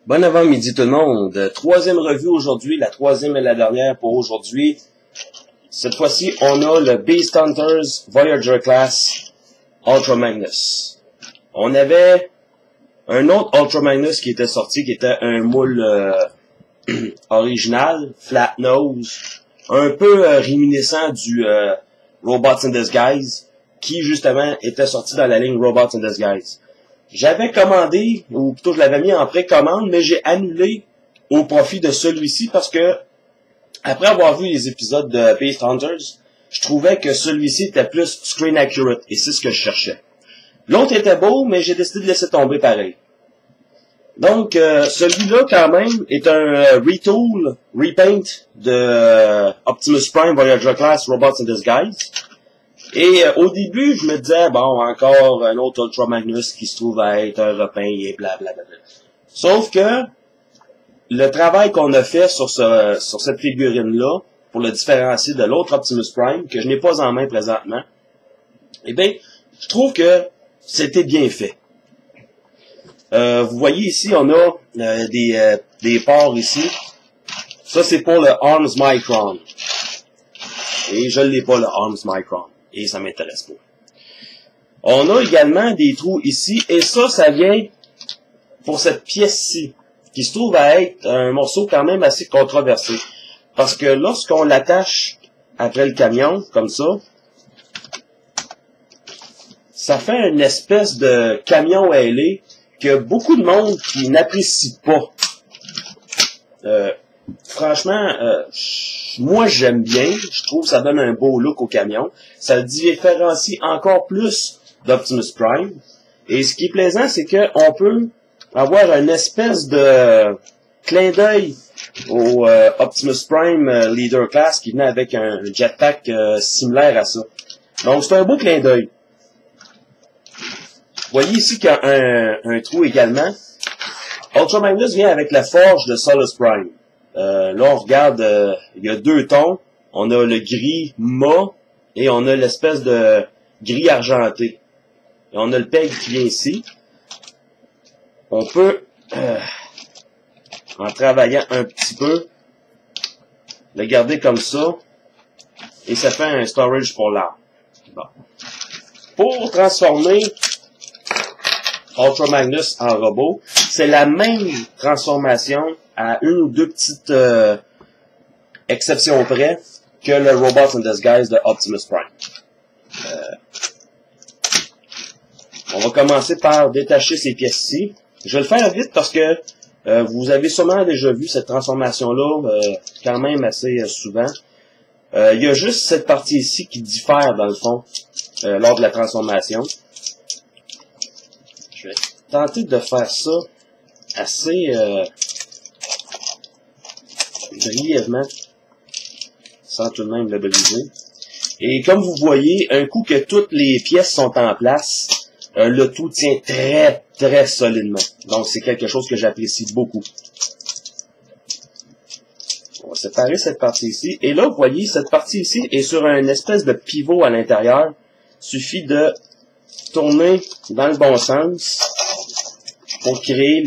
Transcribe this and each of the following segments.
Bon avant-midi tout le monde. Troisième revue aujourd'hui, la troisième et la dernière pour aujourd'hui. Cette fois-ci, on a le Beast Hunters Voyager Class Ultra Magnus. On avait un autre Ultra Magnus qui était sorti, qui était un moule original, flat nose, un peu réminiscent du Robots in Disguise, qui justement était sorti dans la ligne Robots in Disguise. J'avais commandé, ou plutôt je l'avais mis en précommande, mais j'ai annulé au profit de celui-ci parce que, après avoir vu les épisodes de Beast Hunters, je trouvais que celui-ci était plus screen accurate, et c'est ce que je cherchais. L'autre était beau, mais j'ai décidé de laisser tomber pareil. Donc, celui-là, quand même, est un retool, repaint de Optimus Prime Voyager Class Robots in Disguise. Et au début, je me disais, bon, encore un autre Ultra Magnus qui se trouve à être un repeint et blablabla. Sauf que le travail qu'on a fait sur cette figurine-là, pour le différencier de l'autre Optimus Prime, que je n'ai pas en main présentement, eh bien, je trouve que c'était bien fait. Vous voyez ici, on a des ports ici. Ça, c'est pour le Arms Micron. Et je ne l'ai pas, le Arms Micron. Et ça m'intéresse pas. On a également des trous ici. Et ça vient pour cette pièce-ci, qui se trouve à être un morceau quand même assez controversé. Parce que lorsqu'on l'attache après le camion, comme ça fait une espèce de camion ailé que beaucoup de monde qui n'apprécie pas. Franchement, moi j'aime bien, je trouve que ça donne un beau look au camion. Ça le différencie encore plus d'Optimus Prime. Et ce qui est plaisant, c'est qu'on peut avoir une espèce de clin d'œil au Optimus Prime Leader Class qui venait avec un jetpack similaire à ça. Donc c'est un beau clin d'œil. Vous voyez ici qu'il y a un trou également. Ultra Magnus vient avec la forge de Solus Prime. Là, on regarde, il y a deux tons. On a le gris mat et on a l'espèce de gris argenté. Et on a le peg qui vient ici. On peut, en travaillant un petit peu, le garder comme ça. Et ça fait un storage pour l'arme. Bon. Pour transformer Ultra Magnus en robot, c'est la même transformation à une ou deux petites exceptions près que le Robot in Disguise de Optimus Prime. On va commencer par détacher ces pièces-ci. Je vais le faire vite parce que vous avez sûrement déjà vu cette transformation-là quand même assez souvent. Il y a juste cette partie ici qui diffère dans le fond lors de la transformation. Je vais tenter de faire ça assez brièvement, sans tout de même le briser. Et comme vous voyez, un coup que toutes les pièces sont en place, le tout tient très très solidement. Donc c'est quelque chose que j'apprécie beaucoup. On va séparer cette partie ici. Et là, vous voyez, cette partie ici est sur une espèce de pivot à l'intérieur. Suffit de tourner dans le bon sens pour créer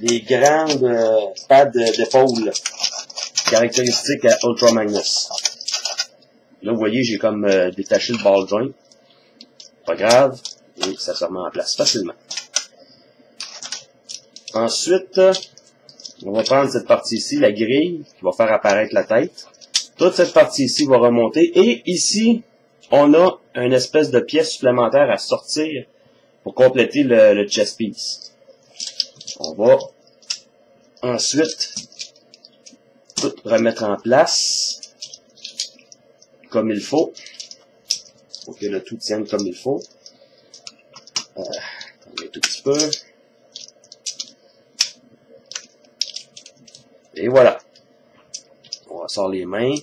les grandes pads d'épaule caractéristiques à Ultra Magnus. Là, vous voyez, j'ai comme détaché le ball joint. Pas grave. Et ça se remet en place facilement. Ensuite, on va prendre cette partie ici, la grille, qui va faire apparaître la tête. Toute cette partie ici va remonter. Et ici, on a une espèce de pièce supplémentaire à sortir pour compléter le chest piece. On va ensuite tout remettre en place comme il faut pour que le tout tienne comme il faut. Attendez un tout petit peu. Et voilà. On ressort les mains.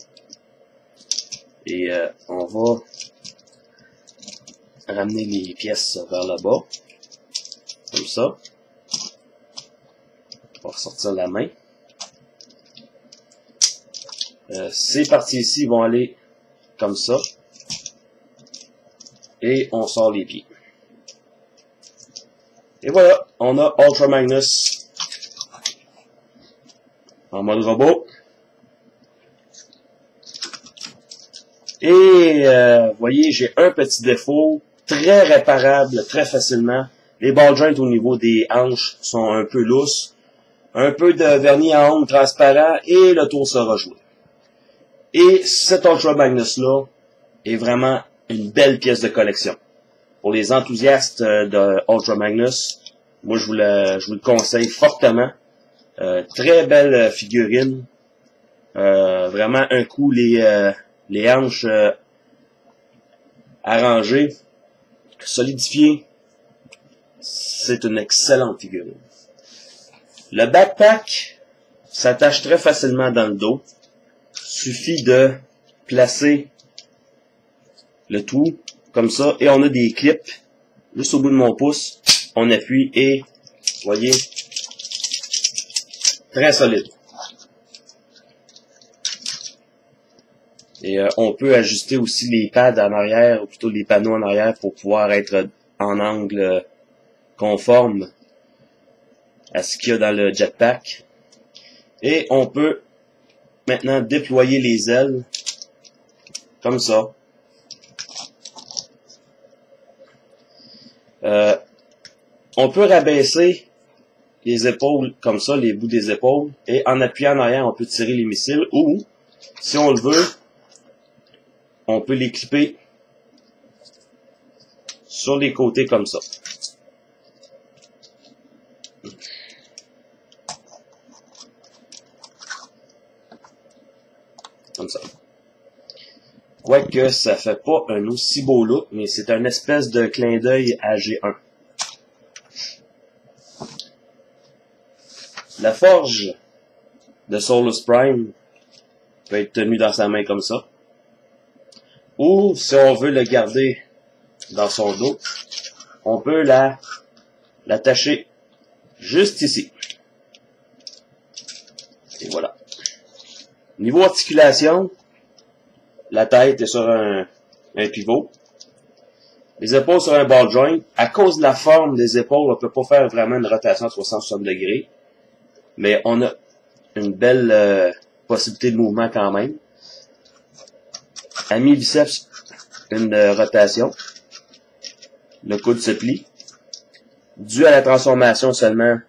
Et on va ramener les pièces vers le bas. Comme ça. On va ressortir la main. Ces parties ici vont aller comme ça. Et on sort les pieds. Et voilà, on a Ultra Magnus en mode robot. Et vous voyez, j'ai un petit défaut, très réparable, très facilement. Les ball joints au niveau des hanches sont un peu lousses. Un peu de vernis à ongles transparent et le tour sera joué. Et cet Ultra Magnus-là est vraiment une belle pièce de collection. Pour les enthousiastes de Ultra Magnus, moi je vous le conseille fortement. Très belle figurine. Vraiment un coup les hanches arrangées, solidifiées. C'est une excellente figurine. Le backpack s'attache très facilement dans le dos. Suffit de placer le tout comme ça. Et on a des clips juste au bout de mon pouce. On appuie et, vous voyez, très solide. Et on peut ajuster aussi les pads en arrière, ou plutôt les panneaux en arrière, pour pouvoir être en angle conforme à ce qu'il y a dans le jetpack. Et on peut maintenant déployer les ailes comme ça. On peut rabaisser les épaules comme ça, les bouts des épaules, et en appuyant en arrière, on peut tirer les missiles, ou, si on le veut, on peut les clipper sur les côtés comme ça. Comme ça. Quoique ça fait pas un aussi beau look, mais c'est un espèce de clin d'œil à G1. La forge de Solus Prime peut être tenue dans sa main comme ça. Ou, si on veut le garder dans son dos, on peut l'attacher juste ici. Et voilà. Niveau articulation, la tête est sur un pivot. Les épaules sur un ball joint. À cause de la forme des épaules, on ne peut pas faire vraiment une rotation à 360 degrés. Mais on a une belle possibilité de mouvement quand même. À mi-biceps, une rotation. Le coude se plie. Dû à la transformation seulement,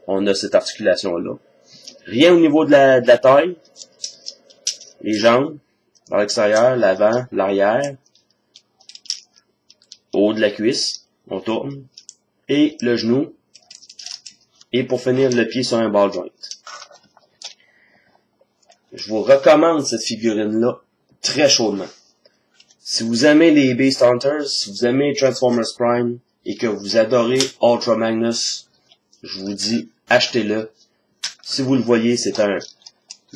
on a cette articulation-là. Rien au niveau de la taille. Les jambes, par l'extérieur, l'avant, l'arrière. Au haut de la cuisse, on tourne. Et le genou. Et pour finir, le pied sur un ball joint. Je vous recommande cette figurine-là très chaudement. Si vous aimez les Beast Hunters, si vous aimez Transformers Prime et que vous adorez Ultra Magnus, je vous dis, achetez-le. Si vous le voyez, c'est un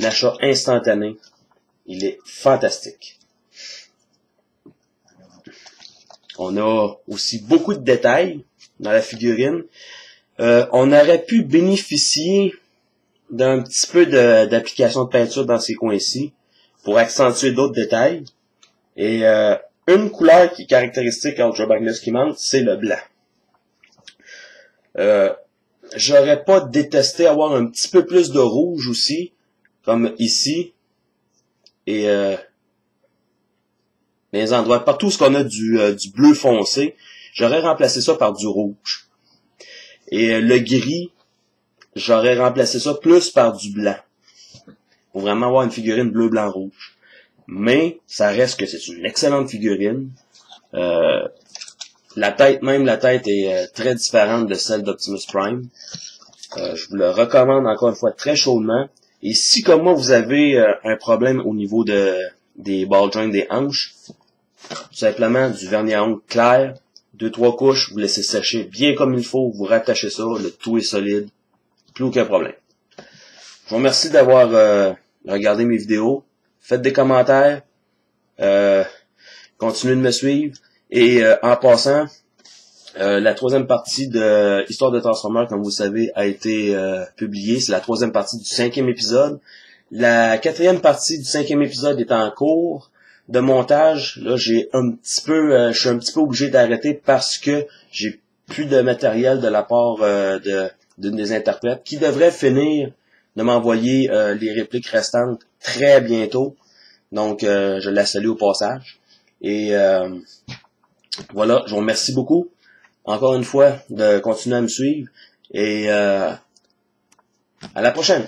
achat instantané. Il est fantastique. On a aussi beaucoup de détails dans la figurine. On aurait pu bénéficier d'un petit peu d'application de peinture dans ces coins-ci pour accentuer d'autres détails. Et une couleur qui est caractéristique à Ultra Magnus qui manque, c'est le blanc. J'aurais pas détesté avoir un petit peu plus de rouge aussi, comme ici. Et les endroits, partout où on a du bleu foncé, j'aurais remplacé ça par du rouge. Et le gris, j'aurais remplacé ça plus par du blanc. Pour vraiment avoir une figurine bleu, blanc, rouge. Mais ça reste que c'est une excellente figurine. La tête est très différente de celle d'Optimus Prime. Je vous le recommande encore une fois très chaudement. Et si comme moi vous avez un problème au niveau des ball joints des hanches, tout simplement du vernis à ongles clair, 2-3 couches, vous laissez sécher bien comme il faut, vous rattachez ça, le tout est solide, plus aucun problème. Je vous remercie d'avoir regardé mes vidéos. Faites des commentaires, continuez de me suivre. Et en passant, la troisième partie de Histoire de Transformers, comme vous savez, a été publiée. C'est la troisième partie du 5e épisode. La 4e partie du 5e épisode est en cours de montage. Là, je suis un petit peu obligé d'arrêter parce que j'ai plus de matériel de la part d'une des interprètes qui devrait finir de m'envoyer les répliques restantes très bientôt. Donc, je la salue au passage. Et voilà, je vous remercie beaucoup, encore une fois, de continuer à me suivre. Et à la prochaine!